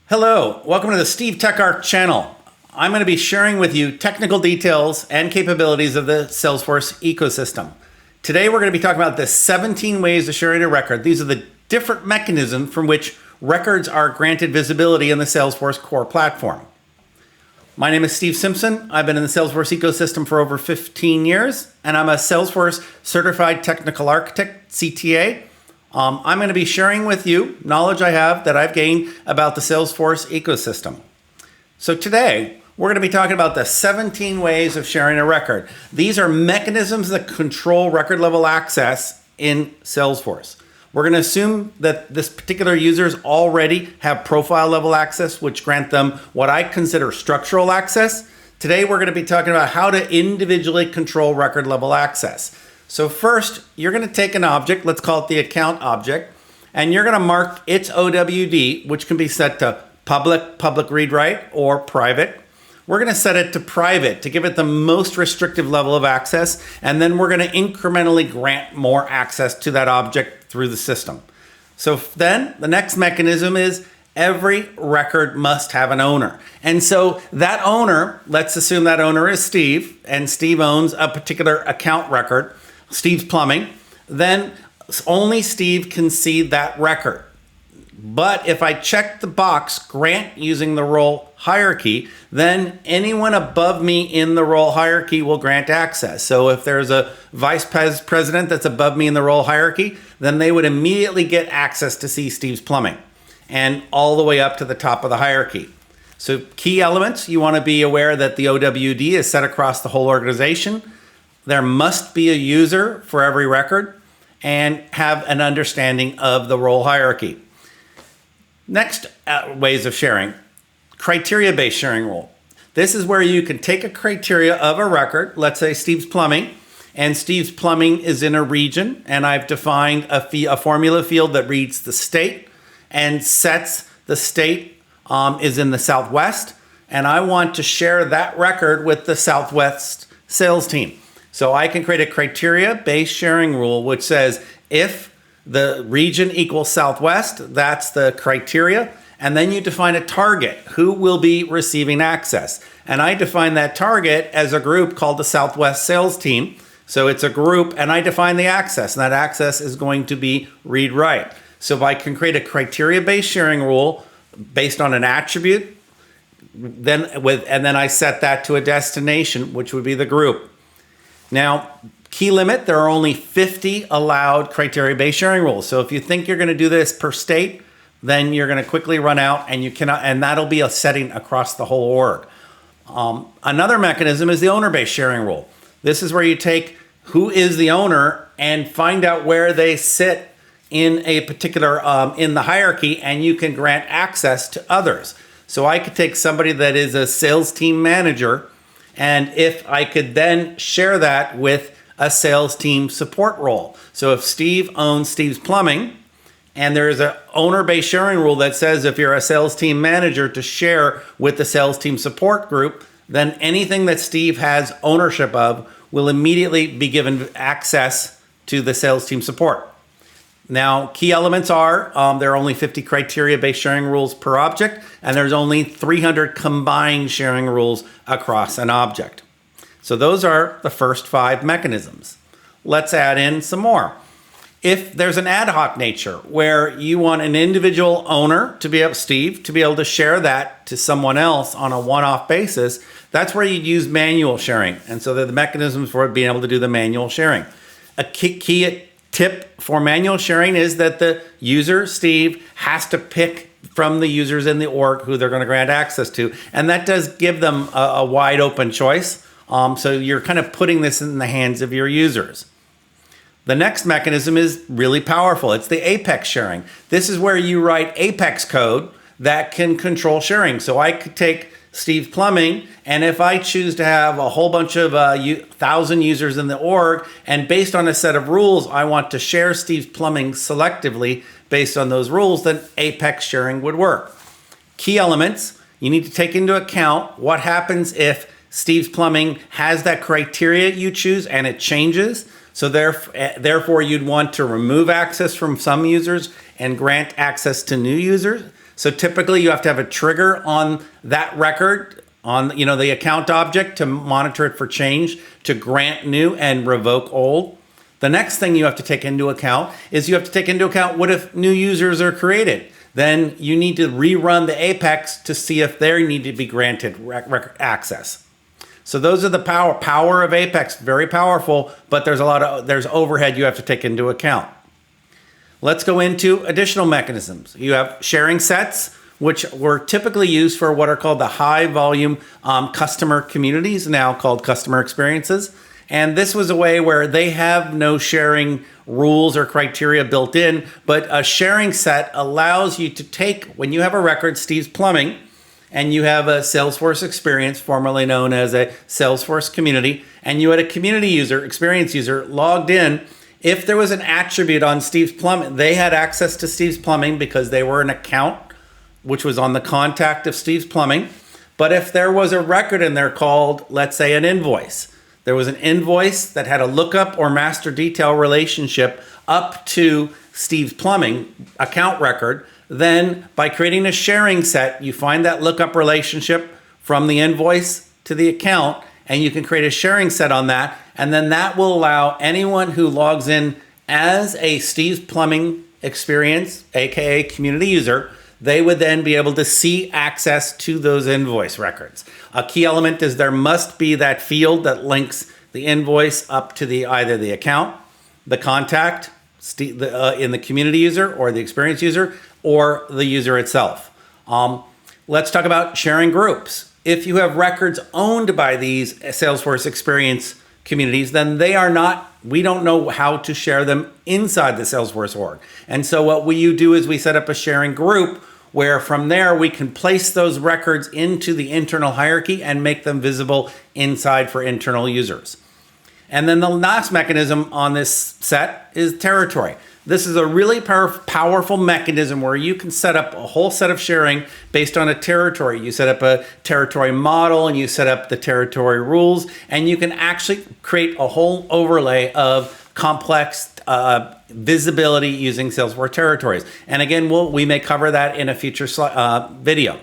Hello, welcome to the Steve TechArt channel. I'm going to be sharing with you technical details and capabilities of the Salesforce ecosystem. Today we're going to be talking about the 17 ways of sharing a record. These are the different mechanisms from which records are granted visibility in the Salesforce core platform. My name is Steve Simpson. I've been in the Salesforce ecosystem for over 15 years, and I'm a Salesforce Certified Technical Architect, CTA. I'm going to be sharing with you knowledge I have that I've gained about the Salesforce ecosystem. So today, we're going to be talking about the 17 ways of sharing a record. These are mechanisms that control record level access in Salesforce. We're going to assume that this particular users already have profile level access, which grant them what I consider structural access. Today, we're going to be talking about how to individually control record level access. So first, you're going to take an object, let's call it the account object, and you're going to mark its OWD, which can be set to public read-write, or private. We're going to set it to private to give it the most restrictive level of access, and then we're going to incrementally grant more access to that object through the system. So then the next mechanism is every record must have an owner. And so that owner, let's assume that owner is Steve, and Steve owns a particular account record, Steve's Plumbing, then only Steve can see that record. But if I check the box grant using the role hierarchy, then anyone above me in the role hierarchy will grant access. So if there's a vice president that's above me in the role hierarchy, then they would immediately get access to see Steve's Plumbing and all the way up to the top of the hierarchy. So key elements, you want to be aware that the OWD is set across the whole organization. There must be a user for every record and have an understanding of the role hierarchy. Next ways of sharing, criteria-based sharing rule. This is where you can take a criteria of a record, let's say Steve's Plumbing, and Steve's Plumbing is in a region, and I've defined a formula field that reads the state and sets the state is in the Southwest, and I want to share that record with the Southwest sales team. So I can create a criteria-based sharing rule which says if the region equals Southwest, that's the criteria, and then you define a target, who will be receiving access. And I define that target as a group called the Southwest sales team. So it's a group, and I define the access, and that access is going to be read-write. So I can create a criteria-based sharing rule based on an attribute, and then I set that to a destination, which would be the group. Now, key limit, there are only 50 allowed criteria-based sharing rules. So if you think you're going to do this per state, then you're going to quickly run out, and you cannot, and that'll be a setting across the whole org. Another mechanism is the owner-based sharing rule. This is where you take who is the owner and find out where they sit in a particular, in the hierarchy, and you can grant access to others. So I could take somebody that is a sales team manager, and if I could then share that with a sales team support role. So if Steve owns Steve's Plumbing, and there's an owner-based sharing rule that says if you're a sales team manager to share with the sales team support group, then anything that Steve has ownership of will immediately be given access to the sales team support. Now, key elements are, there are only 50 criteria-based sharing rules per object, and there's only 300 combined sharing rules across an object. So those are the first 5 mechanisms. Let's add in some more. If there's an ad hoc nature where you want an individual owner to be able, Steve, to be able to share that to someone else on a one-off basis, that's where you'd use manual sharing. And so the mechanisms for being able to do the manual sharing. A key tip for manual sharing is that the user, Steve, has to pick from the users in the org who they're going to grant access to. And that does give them a wide open choice. So you're kind of putting this in the hands of your users. The next mechanism is really powerful. It's the Apex sharing. This is where you write Apex code that can control sharing. So I could take Steve's Plumbing, and if I choose to have a whole bunch of 1,000 users in the org, and based on a set of rules, I want to share Steve's Plumbing selectively based on those rules, then Apex sharing would work. Key elements, you need to take into account what happens if Steve's Plumbing has that criteria you choose and it changes. So therefore, you'd want to remove access from some users and grant access to new users. So typically you have to have a trigger on that record on the account object to monitor it for change, to grant new and revoke old. The next thing you have to take into account is what if new users are created? Then you need to rerun the Apex to see if they need to be granted record access. So those are the power of Apex, very powerful, but there's overhead you have to take into account. Let's go into additional mechanisms. You have sharing sets, which were typically used for what are called the high volume customer communities, now called customer experiences. And this was a way where they have no sharing rules or criteria built in, but a sharing set allows you to take, when you have a record, Steve's Plumbing, and you have a Salesforce experience, formerly known as a Salesforce community, and you had a community user, experience user logged in. If there was an attribute on Steve's Plumbing, they had access to Steve's Plumbing because they were an account, which was on the contact of Steve's Plumbing. But if there was a record in there called, let's say, an invoice, there was an invoice that had a lookup or master detail relationship up to Steve's Plumbing account record, then by creating a sharing set, you find that lookup relationship from the invoice to the account, and you can create a sharing set on that. And then that will allow anyone who logs in as a Steve's Plumbing experience, AKA community user, they would then be able to see access to those invoice records. A key element is there must be that field that links the invoice up to either the account, the contact, in the community user or the experience user, or the user itself. Let's talk about sharing groups. If you have records owned by these Salesforce experience communities, then we don't know how to share them inside the Salesforce org. And so what we do is we set up a sharing group where from there we can place those records into the internal hierarchy and make them visible inside for internal users. And then the last mechanism on this set is territory. This is a really powerful mechanism where you can set up a whole set of sharing based on a territory. You set up a territory model and you set up the territory rules, and you can actually create a whole overlay of complex visibility using Salesforce territories. And again, we may cover that in a future video.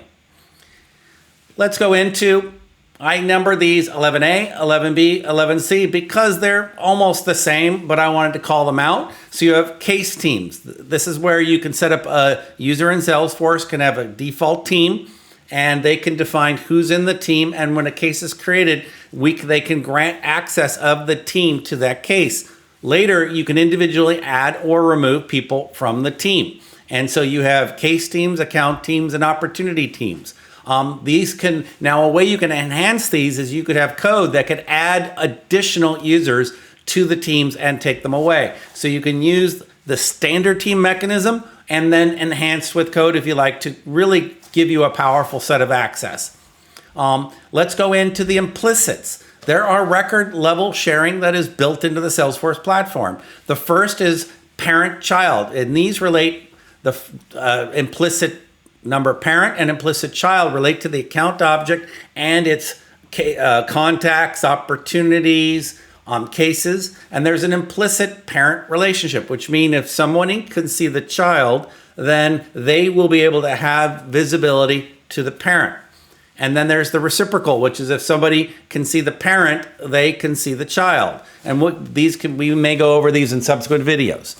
Let's go into, I number these 11A, 11B, 11C because they're almost the same, but I wanted to call them out. So you have case teams. This is where you can set up a user in Salesforce can have a default team, and they can define who's in the team. And when a case is created, they can grant access of the team to that case. Later, you can individually add or remove people from the team. And so you have case teams, account teams, and opportunity teams. A way you can enhance these is you could have code that could add additional users to the teams and take them away. So you can use the standard team mechanism and then enhance with code if you like to really give you a powerful set of access. Let's go into the implicits. There are record level sharing that is built into the Salesforce platform. The first is parent-child, and these relate the implicit number parent and implicit child relate to the account object and its contacts, opportunities, cases. And there's an implicit parent relationship, which means if someone can see the child, then they will be able to have visibility to the parent. And then there's the reciprocal, which is if somebody can see the parent, they can see the child. And we may go over these in subsequent videos.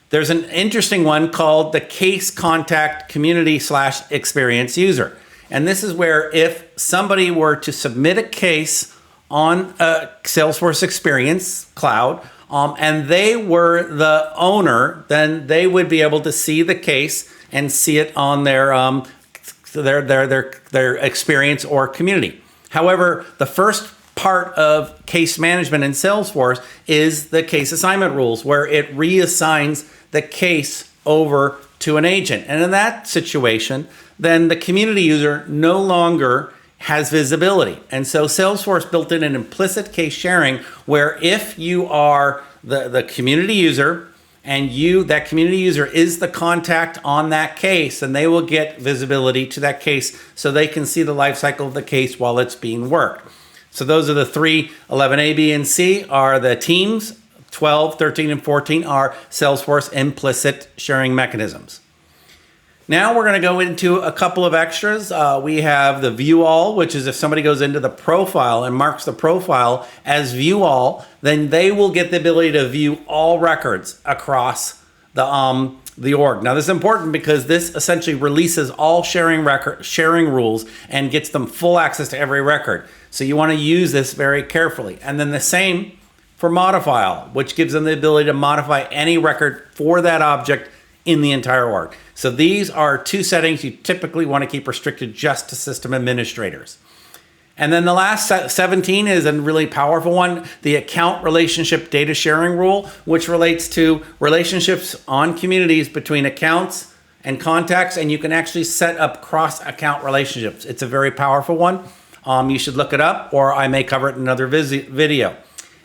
There's an interesting one called the case contact community / experience user. And this is where if somebody were to submit a case on a Salesforce Experience Cloud, and they were the owner, then they would be able to see the case and see it on their experience or community. However, the first part of case management in Salesforce is the case assignment rules, where it reassigns the case over to an agent. And in that situation, then the community user no longer has visibility. And so Salesforce built in an implicit case sharing where if you are the community user and that community user is the contact on that case, and they will get visibility to that case so they can see the life cycle of the case while it's being worked. So those are the three, 11A, B, and C are the teams, 12, 13, and 14 are Salesforce implicit sharing mechanisms. Now we're going to go into a couple of extras. We have the view all, which is if somebody goes into the profile and marks the profile as view all, then they will get the ability to view all records across the org. Now this is important because this essentially releases all sharing rules and gets them full access to every record. So you want to use this very carefully. And then the same for modify all, which gives them the ability to modify any record for that object in the entire org. So these are two settings you typically want to keep restricted just to system administrators. And then the last 17 is a really powerful one, the account relationship data sharing rule, which relates to relationships on communities between accounts and contacts, and you can actually set up cross-account relationships. It's a very powerful one. You should look it up, or I may cover it in another video.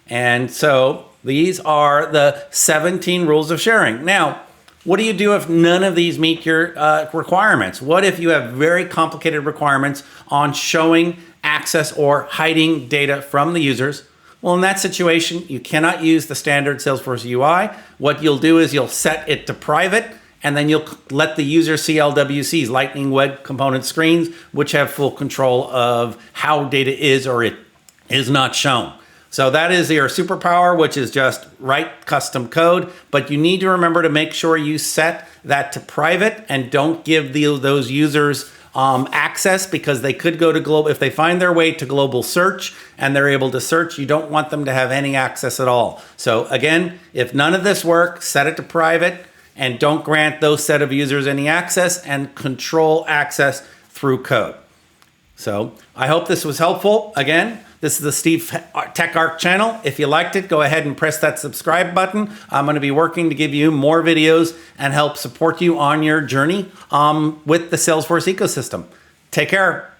And so these are the 17 rules of sharing. Now, what do you do if none of these meet your requirements? What if you have very complicated requirements on showing access or hiding data from the users? Well, in that situation, you cannot use the standard Salesforce UI. What you'll do is you'll set it to private, and then you'll let the user see LWCs, Lightning Web Component screens, which have full control of how data is or it is not shown. So that is your superpower, which is just write custom code, but you need to remember to make sure you set that to private and don't give those users access, because they could go to global. If they find their way to global search and they're able to search, you don't want them to have any access at all. So again, if none of this works, set it to private and don't grant those set of users any access, and control access through code. So I hope this was helpful. Again, this is the Steve Tech Arc channel. If you liked it, go ahead and press that subscribe button. I'm going to be working to give you more videos and help support you on your journey with the Salesforce ecosystem. Take care.